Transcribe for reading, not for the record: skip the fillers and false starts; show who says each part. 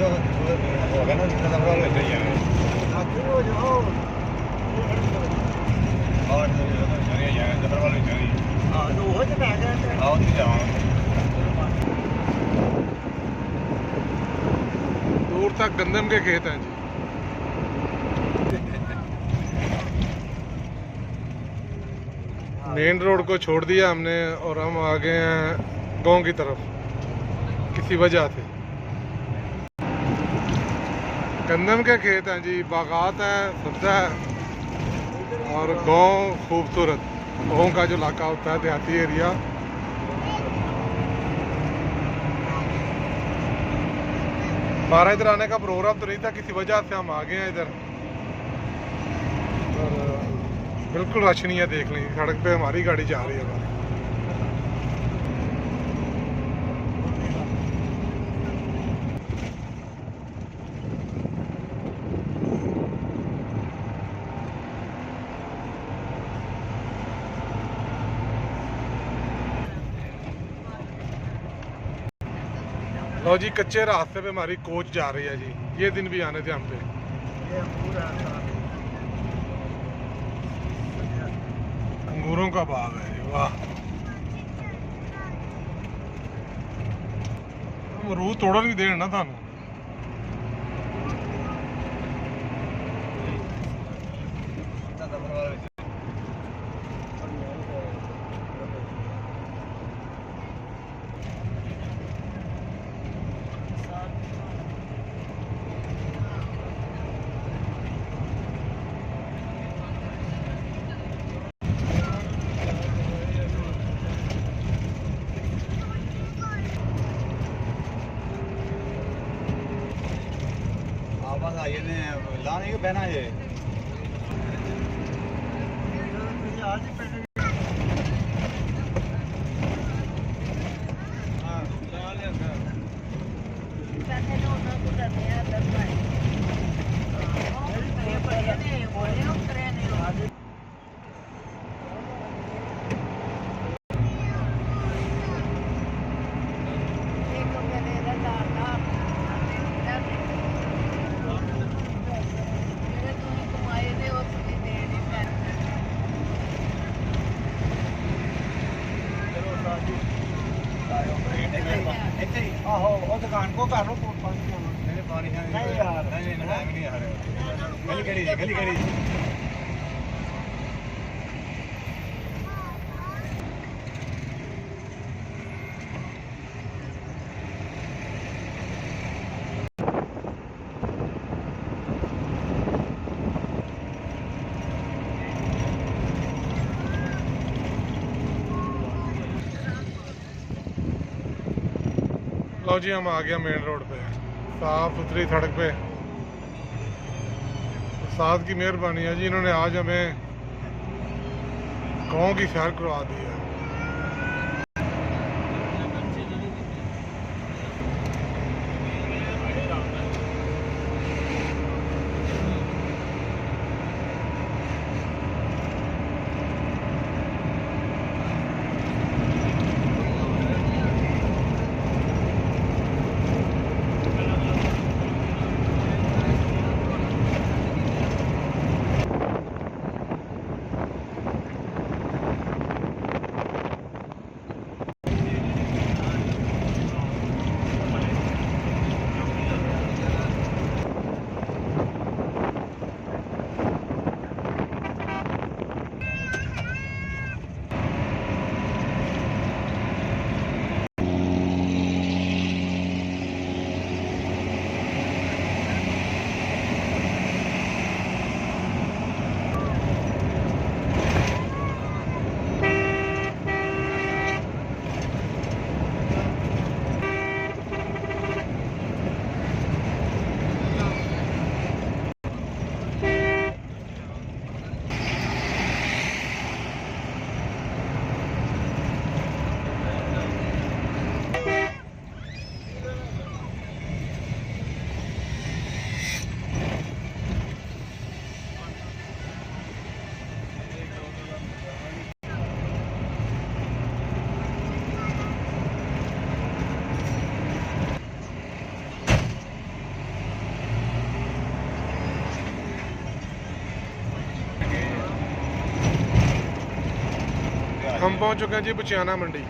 Speaker 1: होगा ना जितना दफा हो जाए और चले जाए दफा वाले चले हां तो हो जाता है आओ नहीं जाओ
Speaker 2: दूर तक गंदम के खेत हैं जी। मेन रोड को छोड़ दिया हमने और हम आ गए हैं गांव की तरफ किसी वजह से। गंदम के खेत हैं जी, बागात है, सब्जा है और गांव खूबसूरत गाँव का जो इलाका होता है देहाती एरिया। हमारा इधर आने का प्रोग्राम तो नहीं था, किसी वजह से हम आ गए हैं इधर और बिल्कुल रश नहीं है, देख लेंगे सड़क पे हमारी गाड़ी जा रही है हमारी। लो जी, कच्चे रास्ते पे हमारी कोच जा रही है जी। ये दिन भी आने थे हम पे। अंगूरों का बाग है जी, वाह। अमरूद तोड़न भी देना थानू।
Speaker 1: आवाज आई ने लाने को बहना है आहो वो दुकान को कर लो पानी नहीं यार नहीं यार गली करी
Speaker 2: लो जी, हम आ गया मेन रोड पे, साफ सुथरी सड़क पे। साथ की मेहरबानी है जी, इन्होंने आज हमें गाँव की सैर करवा दी है। हम पहुंच चुके हैं जी बुचियाना मंडी।